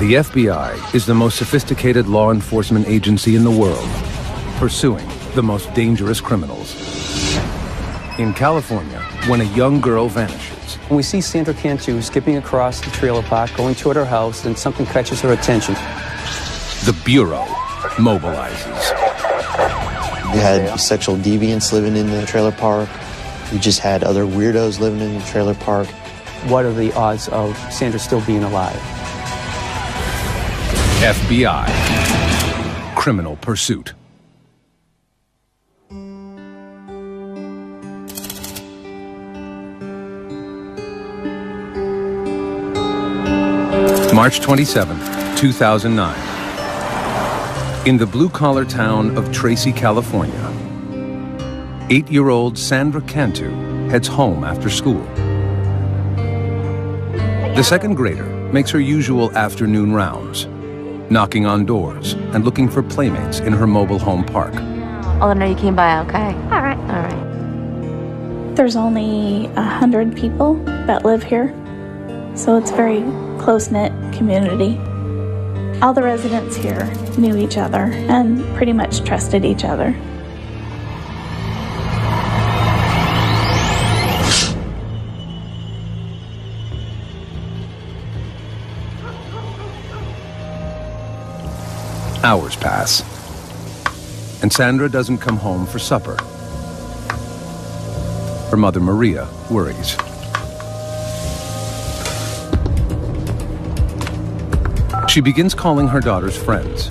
The FBI is the most sophisticated law enforcement agency in the world, pursuing the most dangerous criminals. In California, when a young girl vanishes, we see Sandra Cantu skipping across the trailer park, going toward her house, and something catches her attention. the Bureau mobilizes. We had sexual deviants living in the trailer park. We just had other weirdos living in the trailer park. What are the odds of Sandra still being alive? FBI. Criminal Pursuit. March 27th, 2009. In the blue-collar town of Tracy, California, 8-year-old Sandra Cantu heads home after school. The second grader makes her usual afternoon rounds, knocking on doors and looking for playmates in her mobile home park. Oh, I know you came by, okay. All right. There's only 100 people that live here, so it's a very close-knit community. All the residents here knew each other and pretty much trusted each other. Hours pass, and Sandra doesn't come home for supper. Her mother, Maria, worries. She begins calling her daughter's friends.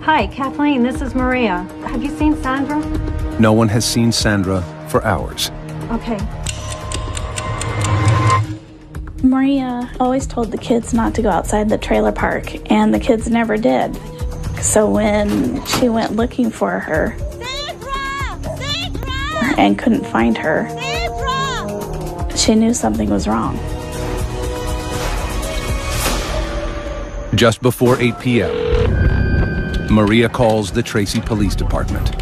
Hi, Kathleen, this is Maria. Have you seen Sandra? No one has seen Sandra for hours. Okay. Maria always told the kids not to go outside the trailer park, and the kids never did. So when she went looking for her and couldn't find her, she knew something was wrong. Just before 8 p.m., Maria calls the Tracy Police Department.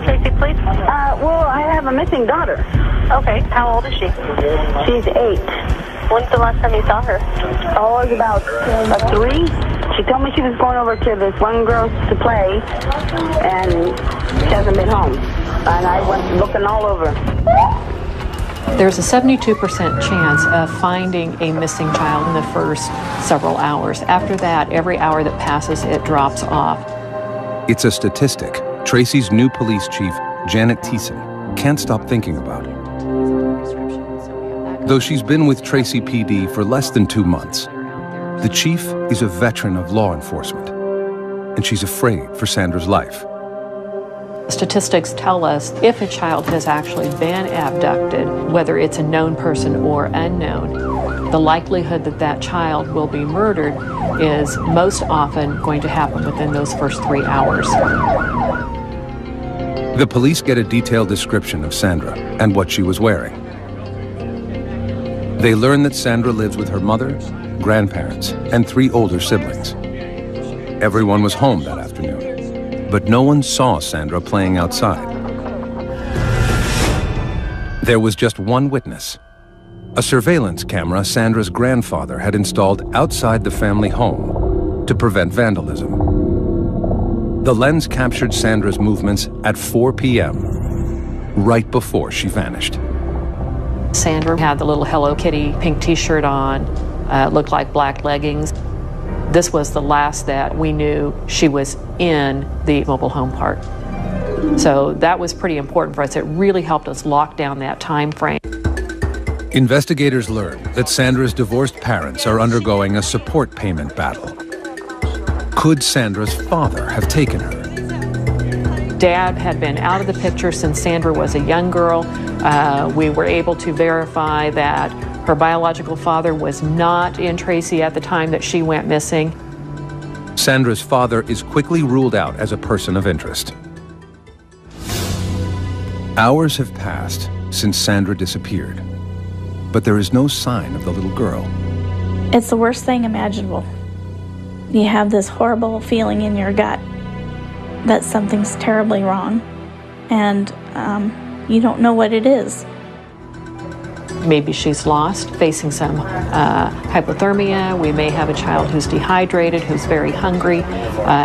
Tracy, please. Well, I have a missing daughter. Okay, how old is she? She's 8. When's the last time you saw her? Oh, it's about 3. She told me she was going over to this one girl to play, and she hasn't been home. And I went looking all over. There's a 72% chance of finding a missing child in the first several hours. After that, every hour that passes, it drops off. It's a statistic Tracy's new police chief, Janet Thiessen, can't stop thinking about. Though she's been with Tracy PD for less than 2 months, the chief is a veteran of law enforcement, and she's afraid for Sandra's life. Statistics tell us if a child has actually been abducted, whether it's a known person or unknown, the likelihood that that child will be murdered is most often going to happen within those first 3 hours. The police get a detailed description of Sandra and what she was wearing. They learn that Sandra lives with her mother, grandparents, and 3 older siblings. Everyone was home that afternoon, but no one saw Sandra playing outside. There was just one witness, a surveillance camera Sandra's grandfather had installed outside the family home to prevent vandalism. The lens captured Sandra's movements at 4 p.m., right before she vanished. Sandra had the little Hello Kitty pink t-shirt on, looked like black leggings. This was the last that we knew she was in the mobile home park. So that was pretty important for us. It really helped us lock down that time frame. Investigators learned that Sandra's divorced parents are undergoing a support payment battle. Could Sandra's father have taken her? Dad had been out of the picture since Sandra was a young girl. We were able to verify that her biological father was not in Tracy at the time that she went missing. Sandra's father is quickly ruled out as a person of interest. Hours have passed since Sandra disappeared, but there is no sign of the little girl. It's the worst thing imaginable. You have this horrible feeling in your gut that something's terribly wrong, and you don't know what it is. maybe she's lost, facing some hypothermia. We may have a child who's dehydrated, who's very hungry.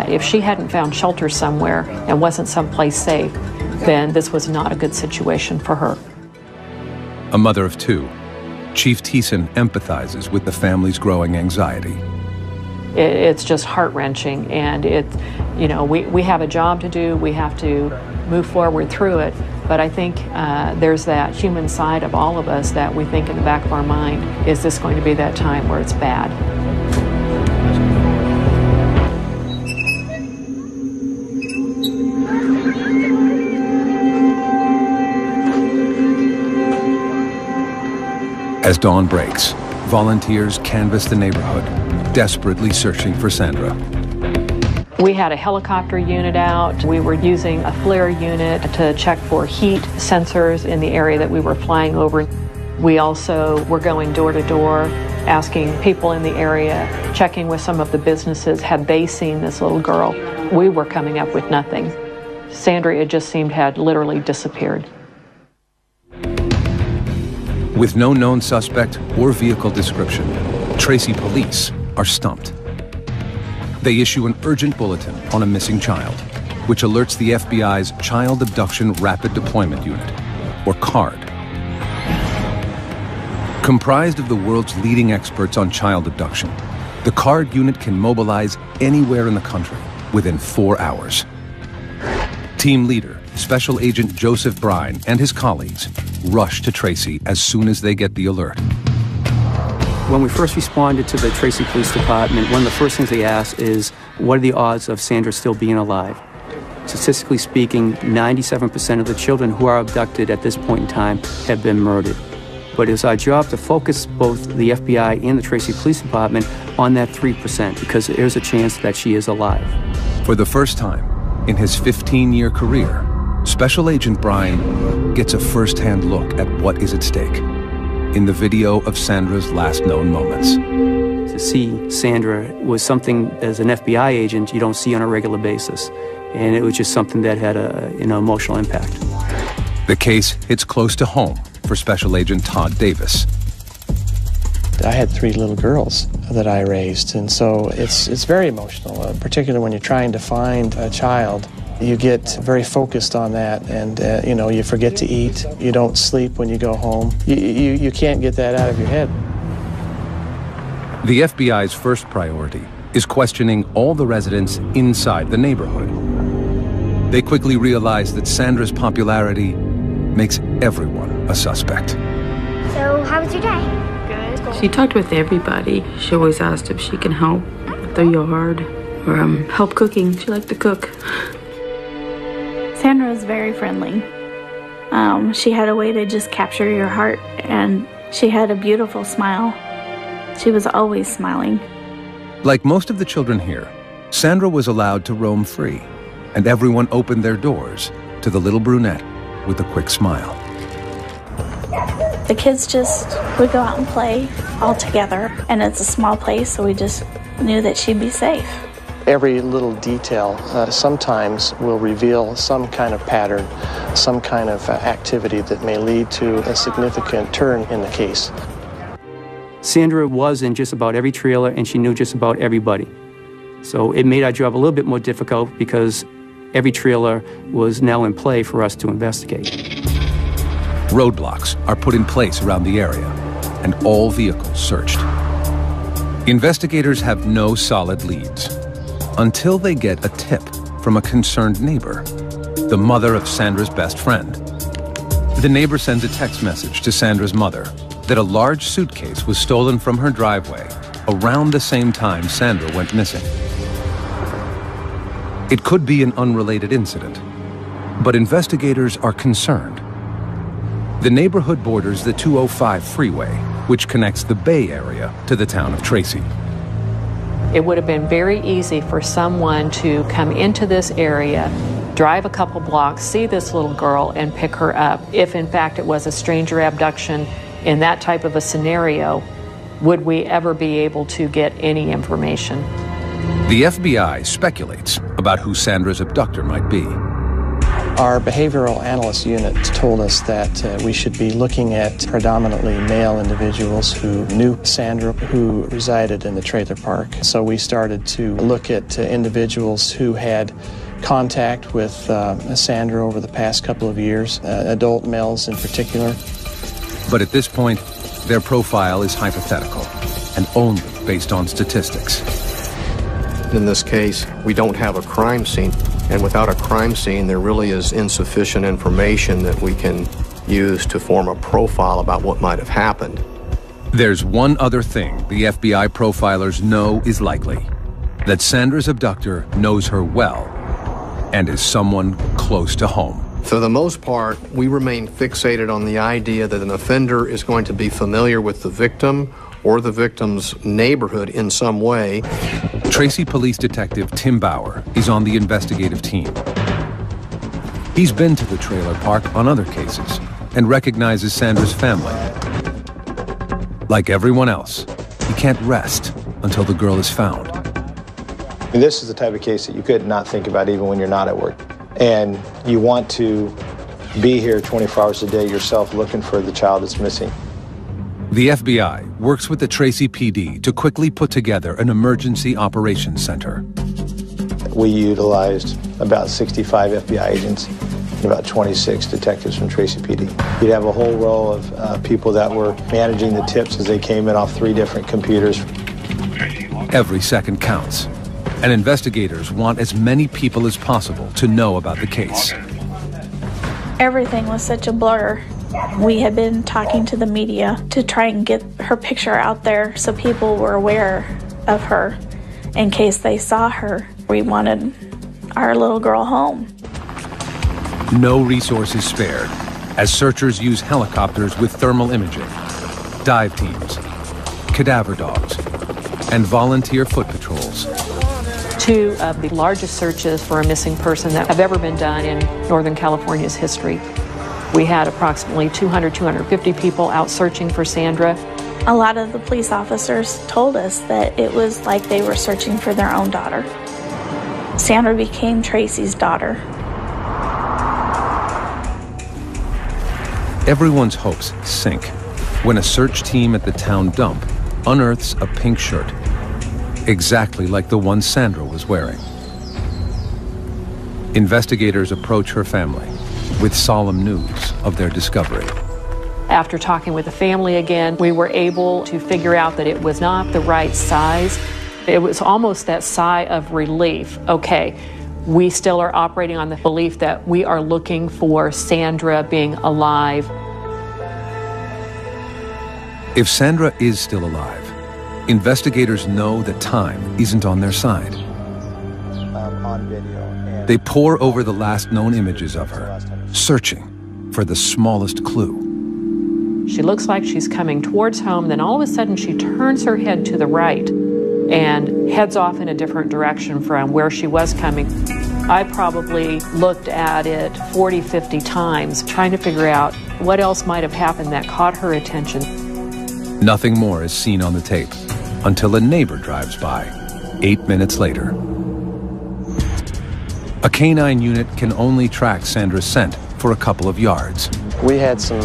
If she hadn't found shelter somewhere and wasn't someplace safe, then this was not a good situation for her. A mother of two, Chief Thiessen empathizes with the family's growing anxiety. It's just heart-wrenching, and we have a job to do. We have to move forward through it, but I think there's that human side of all of us that we think in the back of our mind, is this going to be that time where it's bad? As dawn breaks, volunteers canvass the neighborhood, desperately searching for Sandra. We had a helicopter unit out. We were using a FLIR unit to check for heat sensors in the area that we were flying over. We also were going door to door, asking people in the area, checking with some of the businesses, had they seen this little girl? We were coming up with nothing. Sandra, it just seemed, had literally disappeared. With no known suspect or vehicle description, Tracy police are stumped. They issue an urgent bulletin on a missing child, which alerts the FBI's Child Abduction Rapid Deployment Unit, or CARD. Comprised of the world's leading experts on child abduction, the CARD unit can mobilize anywhere in the country within 4 hours. Team leader, Special Agent Joseph Brine, and his colleagues rush to Tracy as soon as they get the alert. When we first responded to the Tracy Police Department, one of the first things they asked is, what are the odds of Sandra still being alive? Statistically speaking, 97% of the children who are abducted at this point in time have been murdered. But it's our job to focus both the FBI and the Tracy Police Department on that 3%, because there's a chance that she is alive. For the first time in his 15-year career, Special Agent Brine gets a first-hand look at what is at stake in the video of Sandra's last known moments. To see Sandra was something, as an FBI agent, you don't see on a regular basis. And it was just something that had an emotional impact. The case hits close to home for Special Agent Todd Davis. I had 3 little girls that I raised, and so it's very emotional, particularly when you're trying to find a child. You get very focused on that, and you forget to eat. You don't sleep when you go home. You can't get that out of your head. The FBI's first priority is questioning all the residents inside the neighborhood. They quickly realize that Sandra's popularity makes everyone a suspect. So, how was your day? Good. She talked with everybody. She always asked if she can help with the yard or help cooking. She liked to cook. Sandra was very friendly. She had a way to just capture your heart, and she had a beautiful smile. She was always smiling. Like most of the children here, Sandra was allowed to roam free, and everyone opened their doors to the little brunette with a quick smile. The kids just would go out and play all together, and it's a small place, so we just knew that she'd be safe. Every little detail sometimes will reveal some kind of pattern, some kind of activity that may lead to a significant turn in the case. Sandra was in just about every trailer, and she knew just about everybody. So it made our job a little bit more difficult because every trailer was now in play for us to investigate. Roadblocks are put in place around the area, and all vehicles searched. Investigators have no solid leads until they get a tip from a concerned neighbor, the mother of Sandra's best friend. The neighbor sends a text message to Sandra's mother that a large suitcase was stolen from her driveway around the same time Sandra went missing. It could be an unrelated incident, but investigators are concerned. The neighborhood borders the 205 freeway, which connects the Bay Area to the town of Tracy. It would have been very easy for someone to come into this area, drive a couple blocks, see this little girl, and pick her up. If in fact it was a stranger abduction in that type of a scenario, would we ever be able to get any information? The FBI speculates about who Sandra's abductor might be. Our behavioral analyst unit told us that we should be looking at predominantly male individuals who knew Sandra, who resided in the trailer park. So we started to look at individuals who had contact with Sandra over the past couple of years, adult males in particular. But at this point, their profile is hypothetical and only based on statistics. In this case, we don't have a crime scene, and without a crime scene, there really is insufficient information that we can use to form a profile about what might have happened. There's one other thing the FBI profilers know is likely: that Sandra's abductor knows her well and is someone close to home. For the most part, we remain fixated on the idea that an offender is going to be familiar with the victim or the victim's neighborhood in some way. Tracy Police Detective Tim Bauer is on the investigative team. He's been to the trailer park on other cases and recognizes Sandra's family. Like everyone else, he can't rest until the girl is found. And this is the type of case that you could not think about even when you're not at work. And you want to be here 24 hours a day yourself looking for the child that's missing. The FBI works with the Tracy PD to quickly put together an emergency operations center. We utilized about 65 FBI agents and about 26 detectives from Tracy PD. You'd have a whole row of people that were managing the tips as they came in off 3 different computers. Every second counts, and investigators want as many people as possible to know about the case. Everything was such a blur. We had been talking to the media to try and get her picture out there so people were aware of her in case they saw her. We wanted our little girl home. No resources spared, as searchers use helicopters with thermal imaging, dive teams, cadaver dogs, and volunteer foot patrols. 2 of the largest searches for a missing person that have ever been done in Northern California's history. We had approximately 250 people out searching for Sandra. A lot of the police officers told us that it was like they were searching for their own daughter. Sandra became Tracy's daughter. Everyone's hopes sink when a search team at the town dump unearths a pink shirt, exactly like the one Sandra was wearing. Investigators approach her family with solemn news of their discovery. After talking with the family again, we were able to figure out that it was not the right size. It was almost that sigh of relief. Okay, we still are operating on the belief that we are looking for Sandra being alive. If Sandra is still alive, investigators know that time isn't on their side. On video. They pore over the last known images of her, searching for the smallest clue. She looks like she's coming towards home, then all of a sudden she turns her head to the right and heads off in a different direction from where she was coming. I probably looked at it 40, 50 times, trying to figure out what else might have happened that caught her attention. Nothing more is seen on the tape until a neighbor drives by 8 minutes later. A canine unit can only track Sandra's scent for a couple of yards. We had some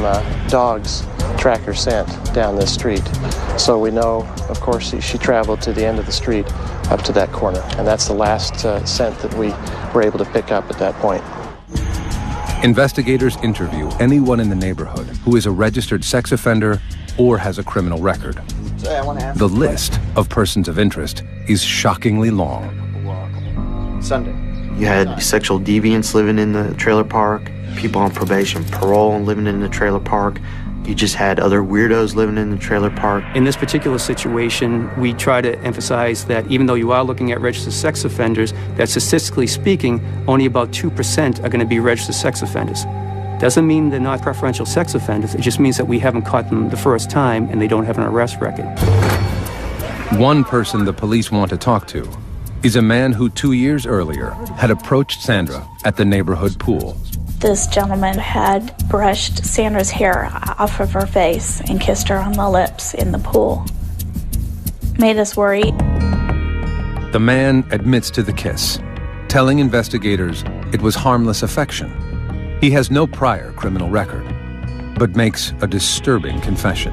dogs track her scent down this street. So we know, of course, she traveled to the end of the street up to that corner. And that's the last scent that we were able to pick up at that point. Investigators interview anyone in the neighborhood who is a registered sex offender or has a criminal record. The list of persons of interest is shockingly long. Sunday. You had sexual deviants living in the trailer park, people on probation, parole living in the trailer park. You just had other weirdos living in the trailer park. In this particular situation, we try to emphasize that even though you are looking at registered sex offenders, that statistically speaking, only about 2% are going to be registered sex offenders. Doesn't mean they're not preferential sex offenders. It just means that we haven't caught them the first time and they don't have an arrest record. One person the police want to talk to is a man who 2 years earlier had approached Sandra at the neighborhood pool. This gentleman had brushed Sandra's hair off of her face and kissed her on the lips in the pool. Made us worry. The man admits to the kiss, telling investigators it was harmless affection He has no prior criminal record, but makes a disturbing confession.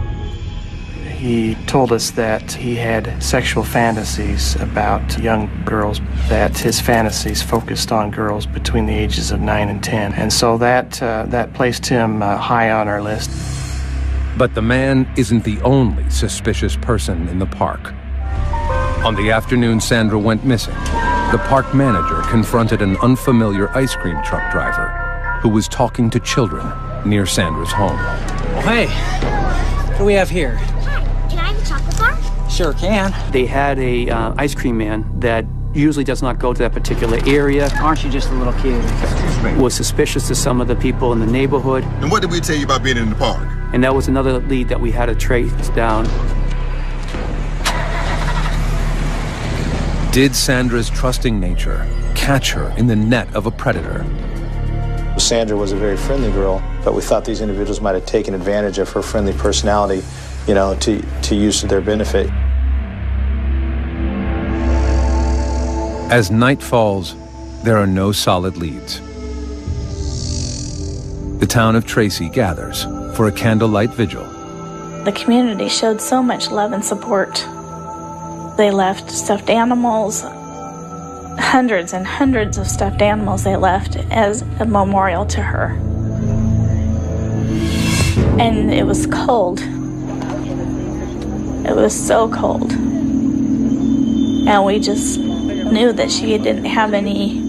He told us that he had sexual fantasies about young girls, that his fantasies focused on girls between the ages of 9 and 10. And so that placed him high on our list. But the man isn't the only suspicious person in the park. On the afternoon Sandra went missing, the park manager confronted an unfamiliar ice cream truck driver who was talking to children near Sandra's home. Hey, what do we have here? Can I have a chocolate bar? Sure can. They had a ice cream man that usually does not go to that particular area. Aren't you just a little kid? Was suspicious to some of the people in the neighborhood. And what did we tell you about being in the park? And that was another lead that we had to trace down. Did Sandra's trusting nature catch her in the net of a predator? Sandra was a very friendly girl, but we thought these individuals might have taken advantage of her friendly personality, to use to their benefit. As night falls, there are no solid leads. The town of Tracy gathers for a candlelight vigil. The community showed so much love and support. They left stuffed animals, hundreds and hundreds of stuffed animals they left as a memorial to her. And it was cold. It was so cold. And we just knew that she didn't have any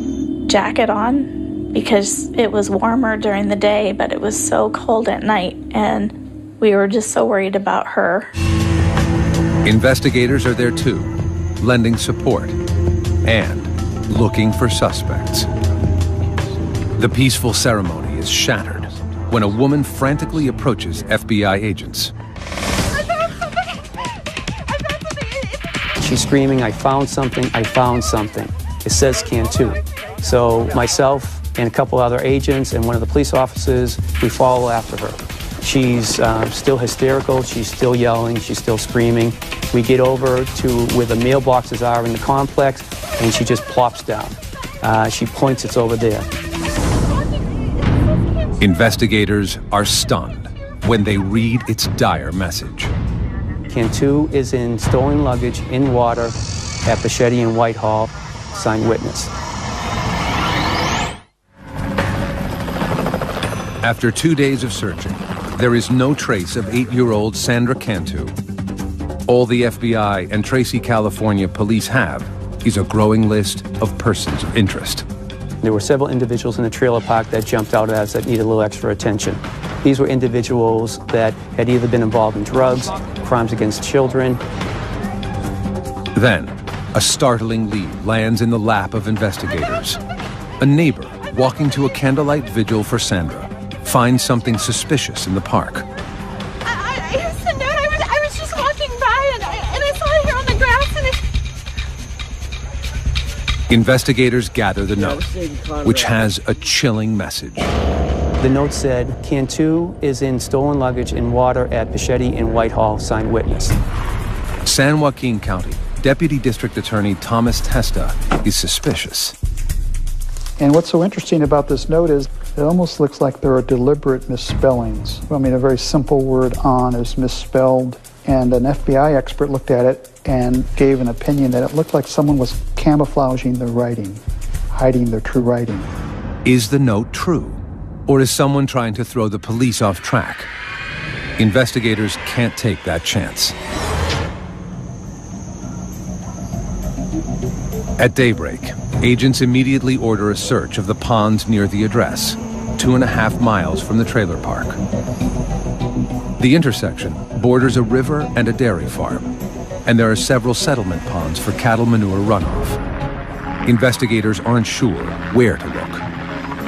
jacket on because it was warmer during the day, but it was so cold at night, and we were just so worried about her. Investigators are there too, lending support and looking for suspects. The peaceful ceremony is shattered when a woman frantically approaches FBI agents. She's screaming, "I found something, I found something." It says Cantu. So myself and a couple other agents and one of the police officers, we follow after her. She's still hysterical, she's still yelling, she's still screaming. We get over to where the mailboxes are in the complex, and she just plops down. She points, "It's over there." Investigators are stunned when they read its dire message. Cantu is in stolen luggage in water at Bichetti and Whitehall. Signed witness. After 2 days of searching, there is no trace of 8-year-old Sandra Cantu. All the FBI and Tracy, California police have is a growing list of persons of interest. There were several individuals in the trailer park that jumped out at us that needed a little extra attention. These were individuals that had either been involved in drugs, crimes against children. Then, a startling lead lands in the lap of investigators. A neighbor walking to a candlelight vigil for Sandra finds something suspicious in the park. I was just walking by and I saw it here on the grass and Investigators gather the note, which has a chilling message. The note said, "Cantu is in stolen luggage in water at Bichetti and Whitehall, signed witness." San Joaquin County Deputy District Attorney Thomas Testa is suspicious. And what's so interesting about this note is it almost looks like there are deliberate misspellings. I mean, a very simple word, "on," is misspelled, and an FBI expert looked at it and gave an opinion that it looked like someone was camouflaging their writing, hiding their true writing. Is the note true? Or is someone trying to throw the police off track? Investigators can't take that chance. At daybreak, agents immediately order a search of the ponds near the address, 2.5 miles from the trailer park. The intersection borders a river and a dairy farm, and there are several settlement ponds for cattle manure runoff. Investigators aren't sure where to look.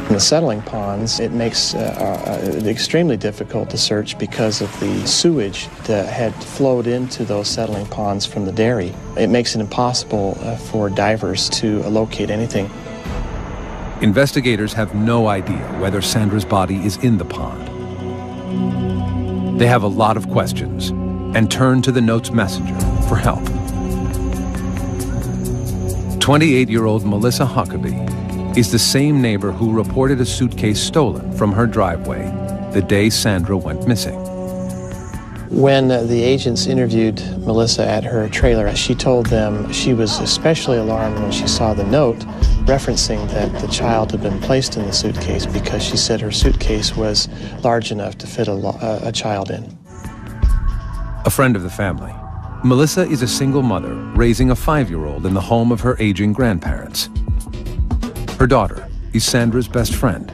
In the settling ponds, it makes it extremely difficult to search because of the sewage that had flowed into those settling ponds from the dairy. It makes it impossible for divers to locate anything. Investigators have no idea whether Sandra's body is in the pond. They have a lot of questions and turn to the note's messenger for help. 28-year-old Melissa Huckabee is the same neighbor who reported a suitcase stolen from her driveway the day Sandra went missing. When the agents interviewed Melissa at her trailer, she told them she was especially alarmed when she saw the note referencing that the child had been placed in the suitcase because she said her suitcase was large enough to fit a child in. A friend of the family, Melissa is a single mother raising a 5-year-old in the home of her aging grandparents. Her daughter is Sandra's best friend.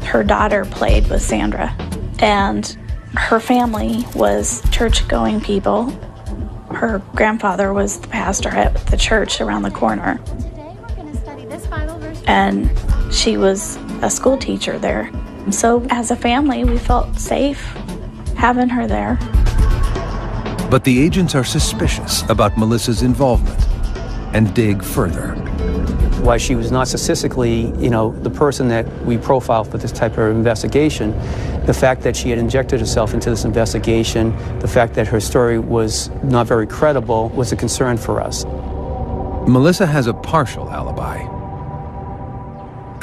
Her daughter played with Sandra, and her family was church-going people. Her grandfather was the pastor at the church around the corner. And she was a school teacher there. So as a family, we felt safe having her there. But the agents are suspicious about Melissa's involvement and dig further. Why she was not statistically, the person that we profile for this type of investigation, the fact that she had injected herself into this investigation, the fact that her story was not very credible was a concern for us. Melissa has a partial alibi.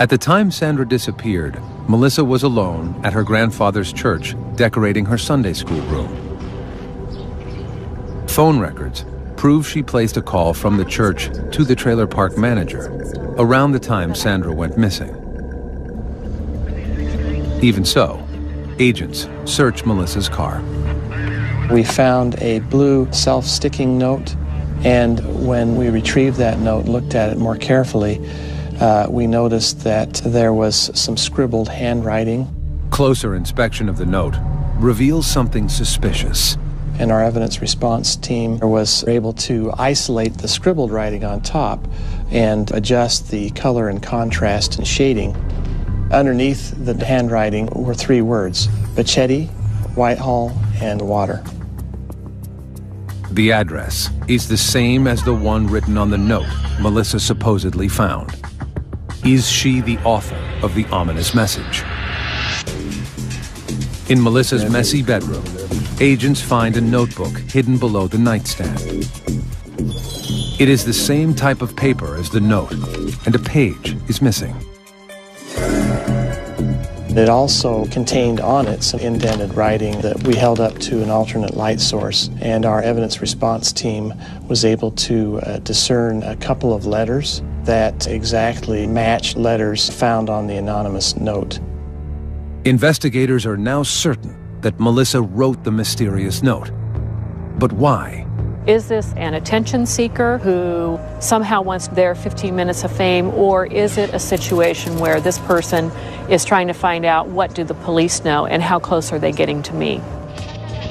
At the time Sandra disappeared, Melissa was alone at her grandfather's church decorating her Sunday school room. Phone records prove she placed a call from the church to the trailer park manager around the time Sandra went missing. Even so, agents searched Melissa's car. We found a blue self-sticking note, and when we retrieved that note, looked at it more carefully, we noticed that there was some scribbled handwriting. Closer inspection of the note reveals something suspicious. And our evidence response team was able to isolate the scribbled writing on top and adjust the color and contrast and shading. Underneath the handwriting were 3 words: Bacchetti, Whitehall, and water. The address is the same as the one written on the note Melissa supposedly found. Is she the author of the ominous message? In Melissa's messy bedroom, agents find a notebook hidden below the nightstand. It is the same type of paper as the note, and a page is missing. It also contained on it some indented writing that we held up to an alternate light source, and our evidence response team was able to discern a couple of letters that exactly matched letters found on the anonymous note. Investigators are now certain that Melissa wrote the mysterious note. But why? Is this an attention seeker who somehow wants their 15 minutes of fame, or is it a situation where this person is trying to find out what do the police know and how close are they getting to me?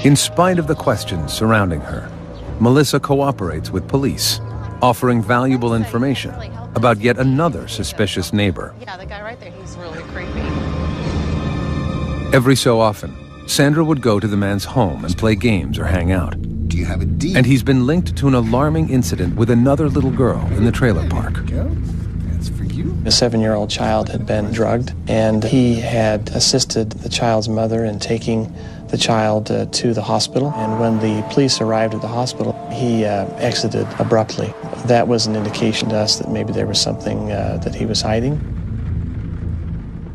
In spite of the questions surrounding her, Melissa cooperates with police, offering valuable information about yet another suspicious neighbor. Yeah, the guy right there, he's really creepy. Every so often, Sandra would go to the man's home and play games or hang out. Do you have a deed? And he's been linked to an alarming incident with another little girl in the trailer park. That's for you. A 7-year-old child had been drugged, and he had assisted the child's mother in taking the child to the hospital. And when the police arrived at the hospital, he exited abruptly. That was an indication to us that maybe there was something that he was hiding.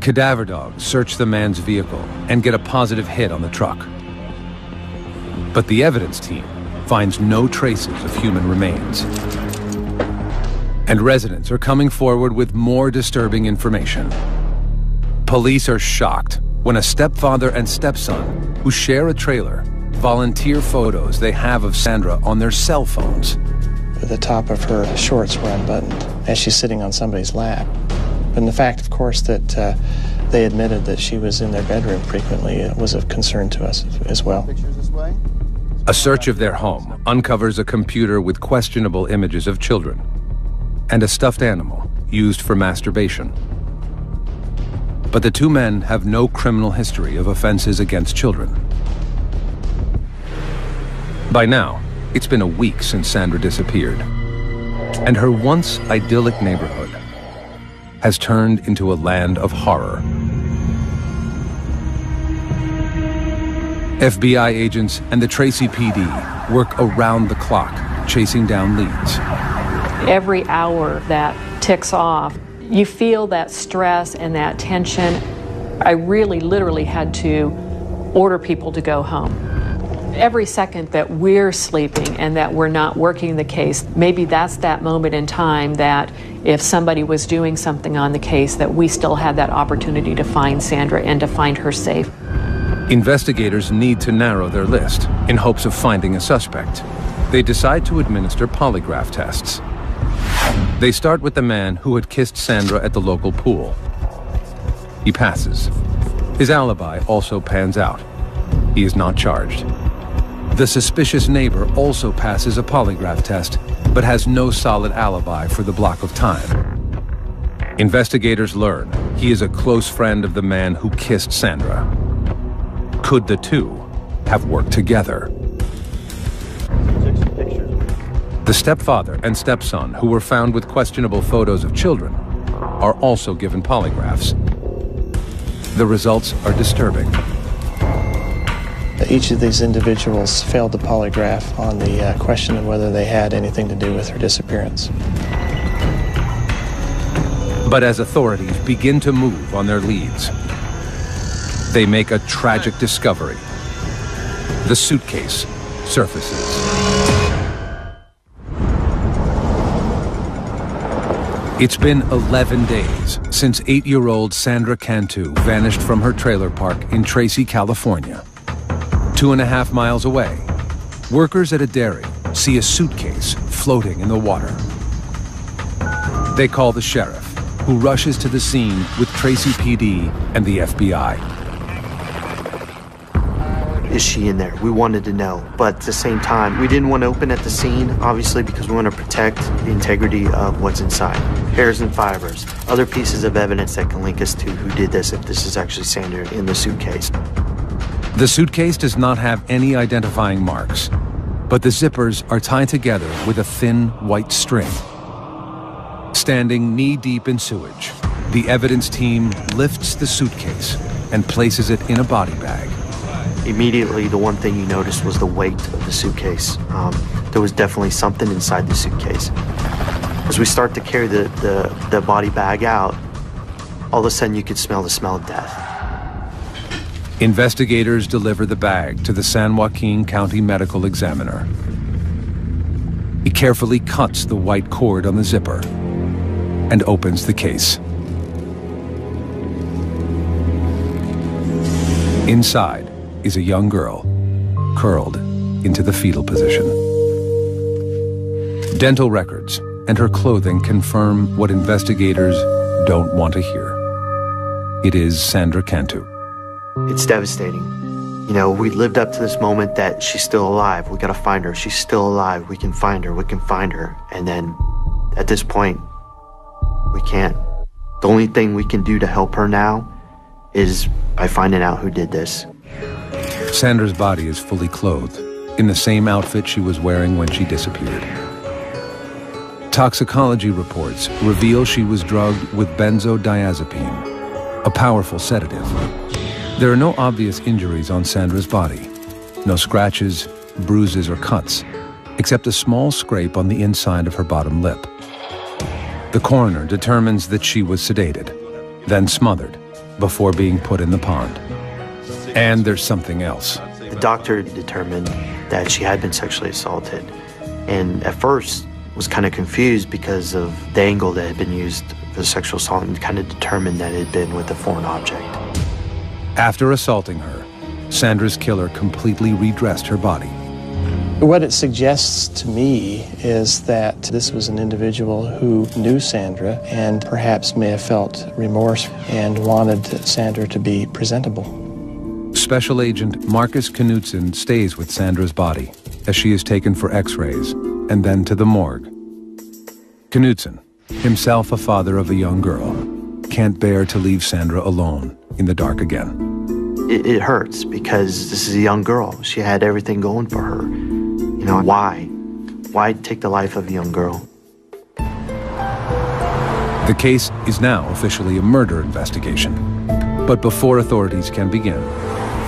Cadaver dogs search the man's vehicle and get a positive hit on the truck. But the evidence team finds no traces of human remains. And residents are coming forward with more disturbing information. Police are shocked when a stepfather and stepson who share a trailer volunteer photos they have of Sandra on their cell phones. The top of her shorts were unbuttoned as she's sitting on somebody's lap. And the fact, of course, that they admitted that she was in their bedroom frequently was of concern to us as well. A search of their home uncovers a computer with questionable images of children and a stuffed animal used for masturbation. But the 2 men have no criminal history of offenses against children. By now, it's been a week since Sandra disappeared, and her once idyllic neighborhood has turned into a land of horror. FBI agents and the Tracy PD work around the clock, chasing down leads. Every hour that ticks off, You feel that stress and that tension. I really literally had to order people to go home. Every second that we're sleeping and that we're not working the case, maybe that's that moment in time that if somebody was doing something on the case, that we still had that opportunity to find Sandra and to find her safe. Investigators need to narrow their list in hopes of finding a suspect. They decide to administer polygraph tests. They start with the man who had kissed Sandra at the local pool. He passes. His alibi also pans out. He is not charged. The suspicious neighbor also passes a polygraph test, but has no solid alibi for the block of time. Investigators learn he is a close friend of the man who kissed Sandra. Could the two have worked together? The stepfather and stepson, who were found with questionable photos of children, are also given polygraphs. The results are disturbing. Each of these individuals failed the polygraph on the question of whether they had anything to do with her disappearance. But as authorities begin to move on their leads, they make a tragic discovery. The suitcase surfaces. It's been 11 days since 8-year-old Sandra Cantu vanished from her trailer park in Tracy, California. 2.5 miles away, workers at a dairy see a suitcase floating in the water. They call the sheriff, who rushes to the scene with Tracy PD and the FBI. Is she in there? We wanted to know, but at the same time, we didn't want to open at the scene, obviously, because we want to protect the integrity of what's inside. Hairs and fibers, other pieces of evidence that can link us to who did this, if this is actually Sandra in the suitcase. The suitcase does not have any identifying marks, but the zippers are tied together with a thin white string. Standing knee-deep in sewage, the evidence team lifts the suitcase and places it in a body bag. Immediately, the one thing you noticed was the weight of the suitcase. There was definitely something inside the suitcase. As we start to carry the body bag out, all of a sudden you could smell the smell of death. Investigators deliver the bag to the San Joaquin County Medical Examiner. He carefully cuts the white cord on the zipper and opens the case. Inside is a young girl, curled into the fetal position. Dental records and her clothing confirm what investigators don't want to hear. It is Sandra Cantu. It's devastating. You know, we lived up to this moment that she's still alive. We gotta find her. She's still alive. We can find her. We can find her. And then at this point, we can't. The only thing we can do to help her now is by finding out who did this. Sandra's body is fully clothed in the same outfit she was wearing when she disappeared. Toxicology reports reveal she was drugged with benzodiazepine, a powerful sedative. There are no obvious injuries on Sandra's body. No scratches, bruises, or cuts, except a small scrape on the inside of her bottom lip. The coroner determines that she was sedated, then smothered, before being put in the pond. And there's something else. The doctor determined that she had been sexually assaulted, and at first was kind of confused because of the angle that had been used for the sexual assault, and kind of determined that it had been with a foreign object. After assaulting her, Sandra's killer completely redressed her body. What it suggests to me is that this was an individual who knew Sandra and perhaps may have felt remorse and wanted Sandra to be presentable. Special Agent Marcus Knudsen stays with Sandra's body as she is taken for x-rays and then to the morgue. Knudsen, himself a father of a young girl, can't bear to leave Sandra alone in the dark again. It hurts because this is a young girl. She had everything going for her. You know, why? Why take the life of a young girl? The case is now officially a murder investigation. But before authorities can begin,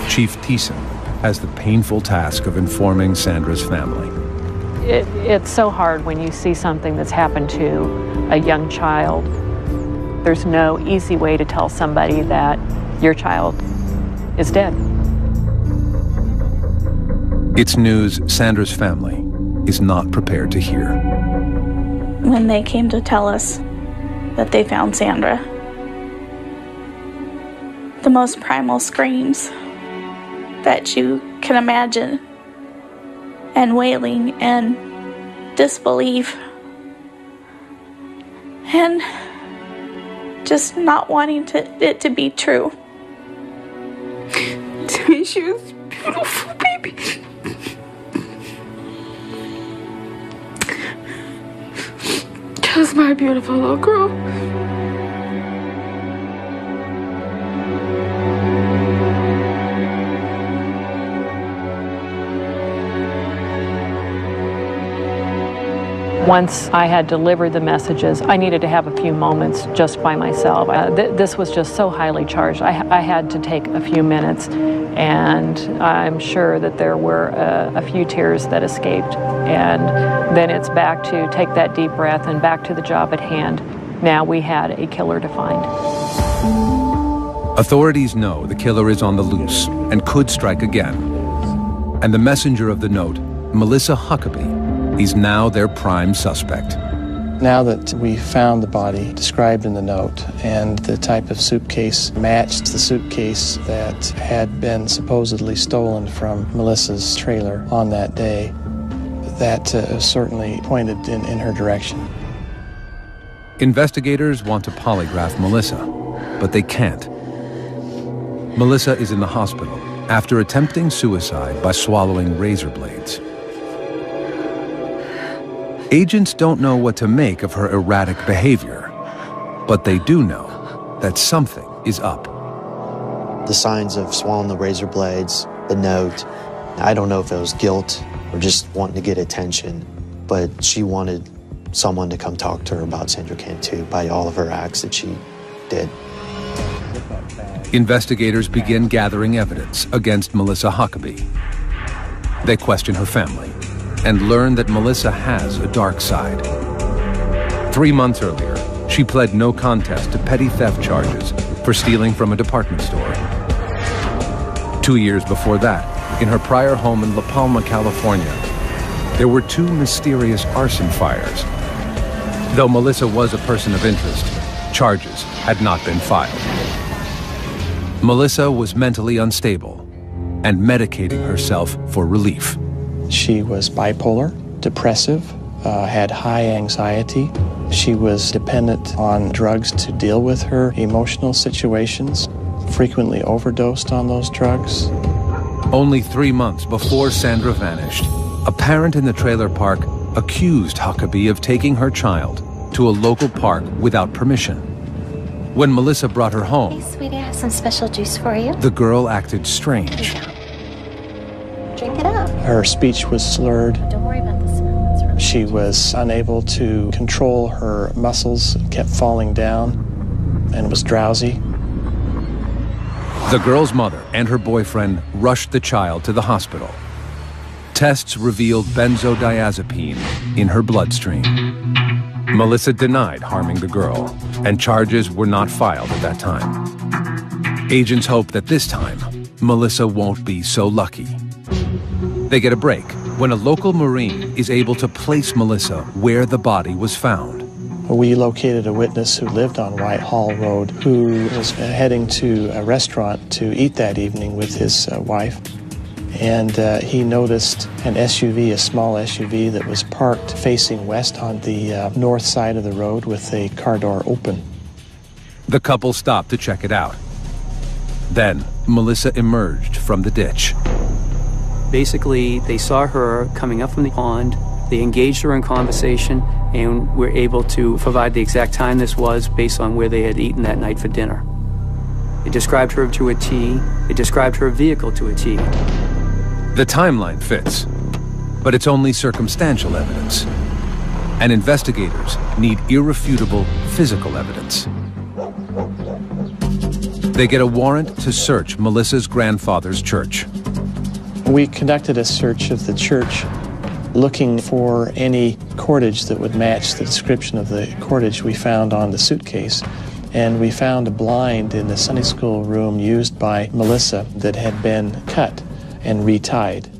Chief Thiessen has the painful task of informing Sandra's family. It's so hard when you see something that's happened to a young child There's no easy way to tell somebody that your child is dead. It's news Sandra's family is not prepared to hear. When they came to tell us that they found Sandra, the most primal screams that you can imagine, and wailing and disbelief and just not wanting it to be true. To me, she was a beautiful baby. Just my beautiful little girl. Once I had delivered the messages, I needed to have a few moments just by myself. This was just so highly charged. I had to take a few minutes, and I'm sure that there were a few tears that escaped. And then it's back to take that deep breath and back to the job at hand. Now we had a killer to find. Authorities know the killer is on the loose and could strike again. And the messenger of the note, Melissa Huckabee, is now their prime suspect. Now that we found the body described in the note and the type of suitcase matched the suitcase that had been supposedly stolen from Melissa's trailer on that day, that certainly pointed in her direction. Investigators want to polygraph Melissa, but they can't. Melissa is in the hospital after attempting suicide by swallowing razor blades. Agents don't know what to make of her erratic behavior, but they do know that something is up. The signs of swallowing the razor blades, the note, I don't know if it was guilt or just wanting to get attention, but she wanted someone to come talk to her about Sandra Cantu by all of her acts that she did. Investigators begin gathering evidence against Melissa Huckabee. They question her family and learn that Melissa has a dark side. 3 months earlier, she pled no contest to petty theft charges for stealing from a department store. 2 years before that, in her prior home in La Palma, California, there were 2 mysterious arson fires. Though Melissa was a person of interest, charges had not been filed. Melissa was mentally unstable and medicating herself for relief. She was bipolar, depressive, had high anxiety. She was dependent on drugs to deal with her emotional situations, frequently overdosed on those drugs. Only 3 months before Sandra vanished, a parent in the trailer park accused Huckabee of taking her child to a local park without permission. When Melissa brought her home, Hey, sweetie, I have some special juice for you. the girl acted strange. Drink it up. Her speech was slurred. Don't worry about the smell. It's really She was unable to control her muscles, kept falling down, and was drowsy. The girl's mother and her boyfriend rushed the child to the hospital. Tests revealed benzodiazepine in her bloodstream. Melissa denied harming the girl, and charges were not filed at that time. Agents hope that this time, Melissa won't be so lucky. They get a break when a local Marine is able to place Melissa where the body was found. We located a witness who lived on Whitehall Road who was heading to a restaurant to eat that evening with his wife. And he noticed an SUV, a small SUV that was parked facing west on the north side of the road with a car door open. The couple stopped to check it out. Then, Melissa emerged from the ditch. Basically, they saw her coming up from the pond. They engaged her in conversation and were able to provide the exact time this was based on where they had eaten that night for dinner. They described her to a T. They described her vehicle to a T. The timeline fits, but it's only circumstantial evidence. And investigators need irrefutable physical evidence. They get a warrant to search Melissa's grandfather's church. We conducted a search of the church looking for any cordage that would match the description of the cordage we found on the suitcase. and we found a blind in the Sunday school room used by Melissa that had been cut and retied.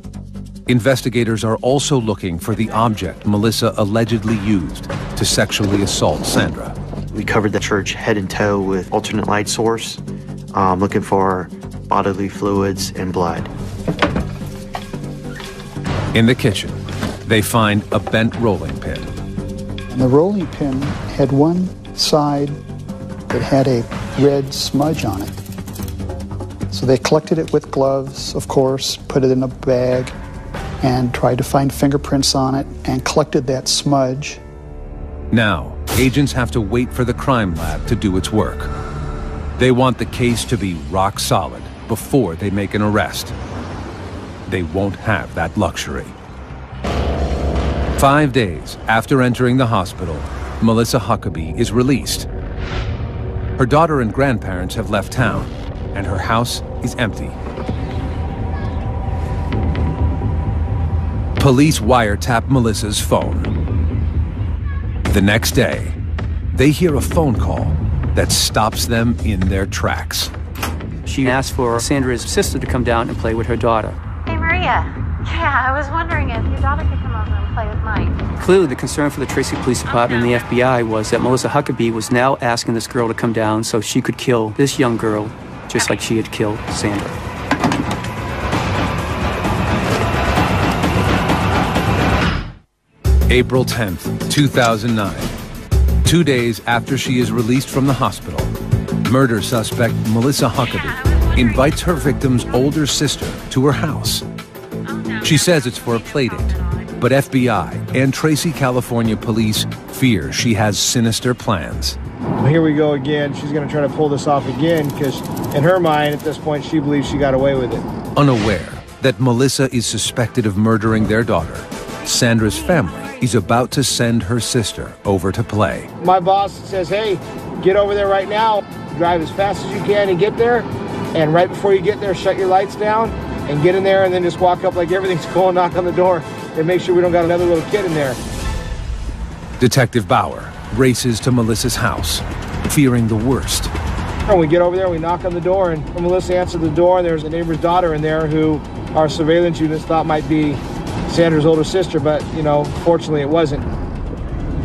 Investigators are also looking for the object Melissa allegedly used to sexually assault Sandra. We covered the church head and toe with alternate light source, looking for bodily fluids and blood. In the kitchen, they find a bent rolling pin. And the rolling pin had one side that had a red smudge on it. So they collected it with gloves, of course, put it in a bag, and tried to find fingerprints on it and collected that smudge. Now, agents have to wait for the crime lab to do its work. They want the case to be rock solid before they make an arrest. They won't have that luxury. 5 days after entering the hospital, Melissa Huckabee is released. Her daughter and grandparents have left town, and her house is empty. Police wiretap Melissa's phone. The next day, they hear a phone call that stops them in their tracks. She asked for Sandra's sister to come down and play with her daughter. Hey, Maria. Yeah, I was wondering if your daughter could come over and play with mine. Clearly, the concern for the Tracy Police Department and the FBI was that Melissa Huckabee was now asking this girl to come down so she could kill this young girl, just like she had killed Sandra. April 10th, 2009. 2 days after she is released from the hospital, murder suspect Melissa Huckabee invites her victim's older sister to her house. She says it's for a playdate, but FBI and Tracy, California police fear she has sinister plans. Here we go again. She's going to try to pull this off again because in her mind at this point she believes she got away with it. Unaware that Melissa is suspected of murdering their daughter, Sandra's family is about to send her sister over to play. My boss says, hey, get over there right now. Drive as fast as you can and get there. And right before you get there, shut your lights down and get in there and then just walk up like everything's cool and knock on the door and make sure we don't got another little kid in there. Detective Bauer races to Melissa's house, fearing the worst. When we get over there, we knock on the door, and when Melissa answered the door, there's a neighbor's daughter in there who our surveillance units thought might be Sandra's older sister, but, you know, fortunately it wasn't.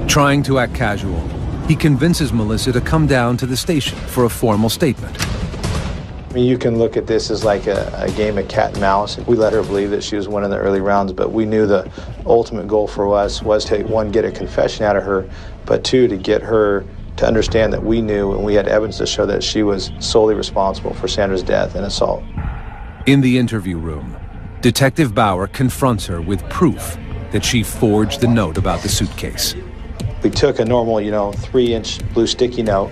Trying to act casual, he convinces Melissa to come down to the station for a formal statement. I mean, you can look at this as like a game of cat and mouse. We let her believe that she was winning the early rounds, but we knew the ultimate goal for us was to, one, get a confession out of her, but two, to get her to understand that we knew and we had evidence to show that she was solely responsible for Sandra's death and assault. In the interview room, Detective Bauer confronts her with proof that she forged the note about the suitcase. We took a normal, 3-inch blue sticky note,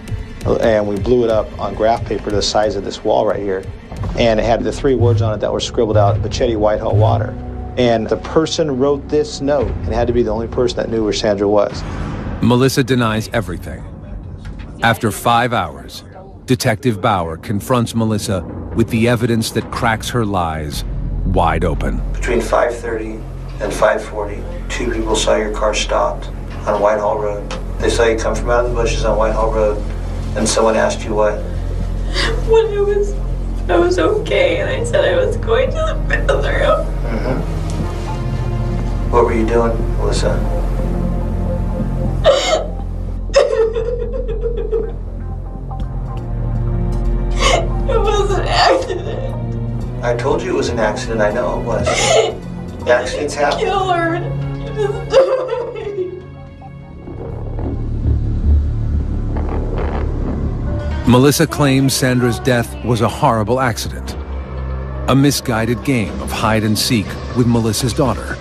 and we blew it up on graph paper the size of this wall right here. And it had the 3 words on it that were scribbled out, Bachetti Whitehall Water. And the person wrote this note and had to be the only person that knew where Sandra was. Melissa denies everything. After 5 hours, Detective Bauer confronts Melissa with the evidence that cracks her lies wide open. Between 5:30 and 5:40, 2 people saw your car stopped on Whitehall Road. They saw you come from out of the bushes on Whitehall Road, and someone asked you what? When I was okay, and I said I was going to the bathroom. What were you doing, Melissa? It was an accident. I told you it was an accident. I know it was. Accidents happen. Kill her. You just died. Melissa claims Sandra's death was a horrible accident, a misguided game of hide and seek with Melissa's daughter.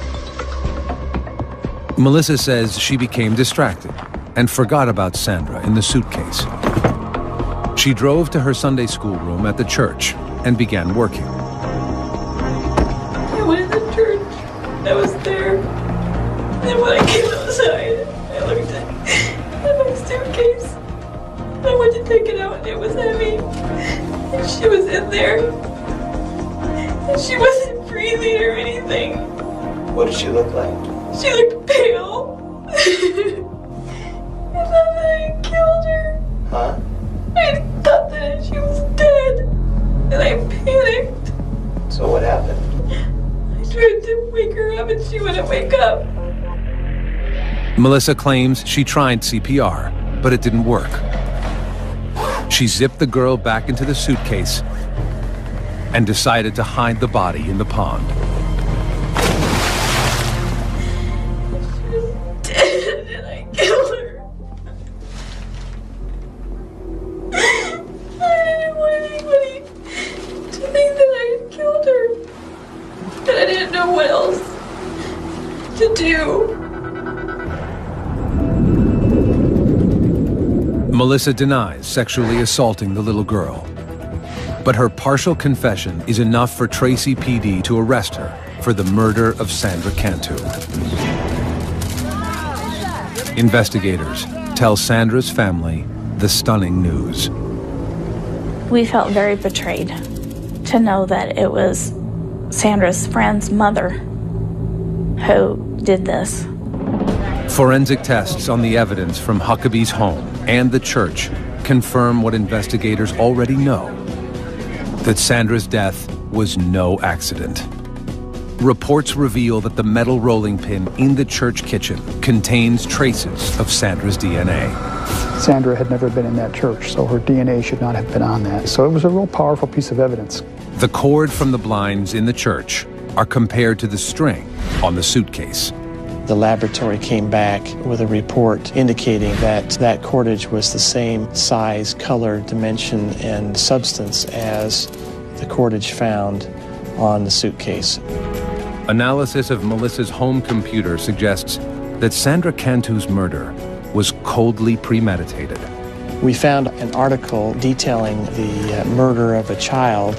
Melissa says she became distracted and forgot about Sandra in the suitcase. She drove to her Sunday school room at the church and began working. I went in the church. I was there. And when I came outside, I looked at my suitcase. I went to take it out and it was heavy. And she was in there. And she wasn't breathing or anything. What did she look like? She looked pale. And then I killed her. Huh? wake her up and she wouldn't wake up. Melissa claims she tried CPR, but it didn't work. She zipped the girl back into the suitcase and decided to hide the body in the pond. She was dead and I killed her. I didn't want anybody to think that I had killed her. But I didn't know what else to do. Melissa denies sexually assaulting the little girl, but her partial confession is enough for Tracy PD to arrest her for the murder of Sandra Cantu. Investigators tell Sandra's family the stunning news. We felt very betrayed to know that it was Sandra's friend's mother who did this. Forensic tests on the evidence from Huckabee's home and the church confirm what investigators already know, that Sandra's death was no accident. Reports reveal that the metal rolling pin in the church kitchen contains traces of Sandra's DNA. Sandra had never been in that church, so her DNA should not have been on that. So it was a real powerful piece of evidence. The cord from the blinds in the church are compared to the string on the suitcase. The laboratory came back with a report indicating that that cordage was the same size, color, dimension, and substance as the cordage found on the suitcase. Analysis of Melissa's home computer suggests that Sandra Cantu's murder was coldly premeditated. We found an article detailing the murder of a child,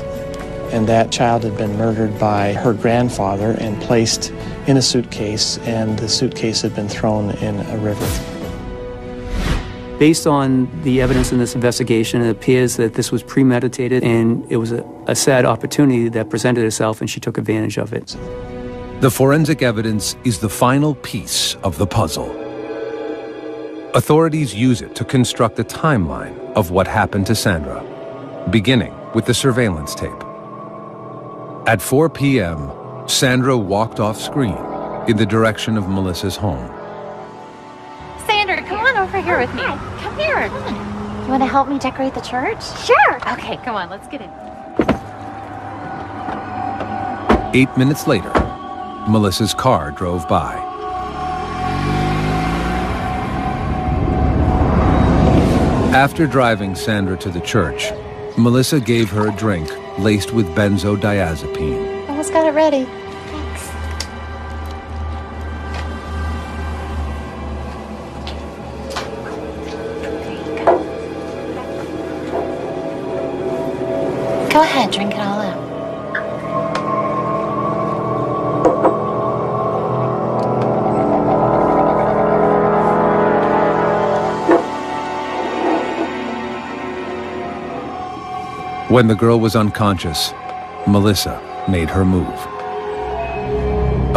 and that child had been murdered by her grandfather and placed in a suitcase, and the suitcase had been thrown in a river. Based on the evidence in this investigation, it appears that this was premeditated, and it was a sad opportunity that presented itself, and she took advantage of it. The forensic evidence is the final piece of the puzzle. Authorities use it to construct a timeline of what happened to Sandra, beginning with the surveillance tape. At 4 p.m., Sandra walked off screen in the direction of Melissa's home. Sandra, come on over here with me. Come here. You want to help me decorate the church? Sure. Okay, come on, let's get in. 8 minutes later, Melissa's car drove by. After driving Sandra to the church, Melissa gave her a drink laced with benzodiazepine. Almost got it ready. Thanks. Go ahead, drink it all out. When the girl was unconscious, Melissa made her move.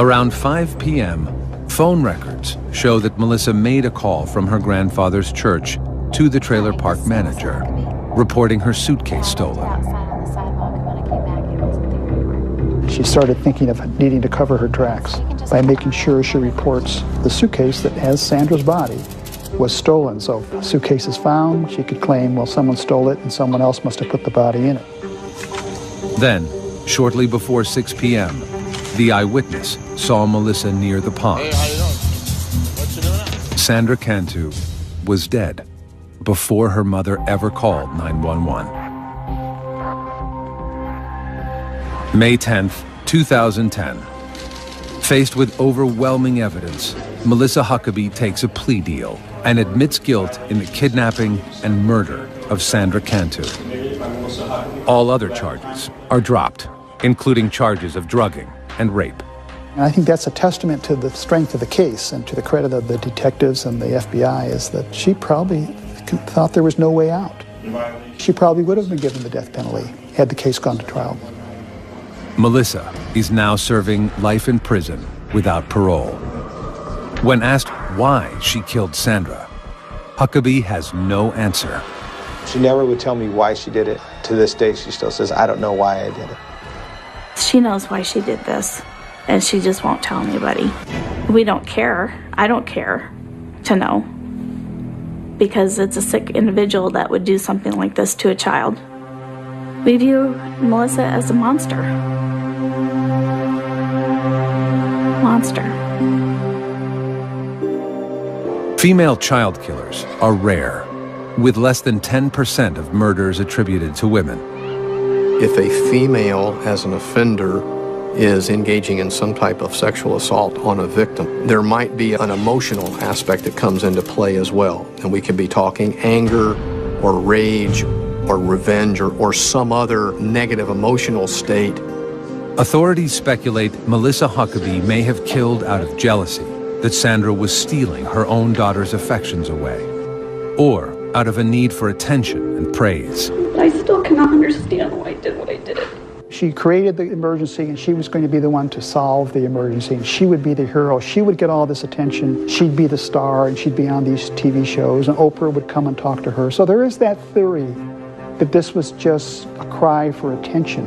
Around 5 p.m., phone records show that Melissa made a call from her grandfather's church to the trailer park manager, reporting her suitcase stolen. She started thinking of needing to cover her tracks by making sure she reports the suitcase that has Sandra's body was stolen. So if the suitcase is found, she could claim, well, someone stole it and someone else must have put the body in it. Then, shortly before 6 p.m., the eyewitness saw Melissa near the pond. Hey, how you doing? What you doing now? Sandra Cantu was dead before her mother ever called 911. May 10th, 2010. Faced with overwhelming evidence, Melissa Huckabee takes a plea deal and admits guilt in the kidnapping and murder of Sandra Cantu. All other charges are dropped, including charges of drugging and rape. And I think that's a testament to the strength of the case and to the credit of the detectives and the FBI, is that she probably thought there was no way out. She probably would have been given the death penalty had the case gone to trial. Melissa is now serving life in prison without parole. When asked why she killed Sandra, Huckabee has no answer. She never would tell me why she did it. To this day, she still says, I don't know why I did it. She knows why she did this. and she just won't tell anybody. We don't care. I don't care to know, because it's a sick individual that would do something like this to a child. We view Melissa as a monster. Monster. Female child killers are rare, with less than 10% of murders attributed to women. If a female, as an offender, is engaging in some type of sexual assault on a victim, there might be an emotional aspect that comes into play as well. And we could be talking anger or rage or revenge or some other negative emotional state. Authorities speculate Melissa Huckabee may have killed out of jealousy that Sandra was stealing her own daughter's affections away, or out of a need for attention and praise. I still cannot understand why I did what I did. She created the emergency, and she was going to be the one to solve the emergency, and she would be the hero. She would get all this attention. She'd be the star, and she'd be on these TV shows, and Oprah would come and talk to her. So there is that theory that this was just a cry for attention.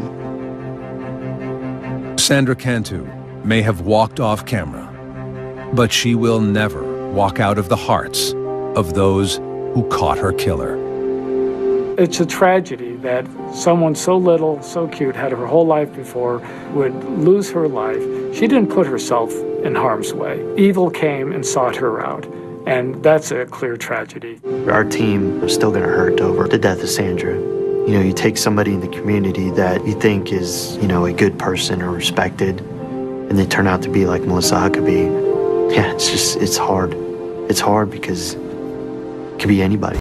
Sandra Cantu may have walked off camera, but she will never walk out of the hearts of those who caught her killer. It's a tragedy that someone so little, so cute, had her whole life before, would lose her life. She didn't put herself in harm's way. Evil came and sought her out, and that's a clear tragedy. Our team is still gonna hurt over the death of Sandra. You know, you take somebody in the community that you think is, you know, a good person or respected, and they turn out to be like Melissa Huckabee. Yeah, it's hard. It's hard because it could be anybody.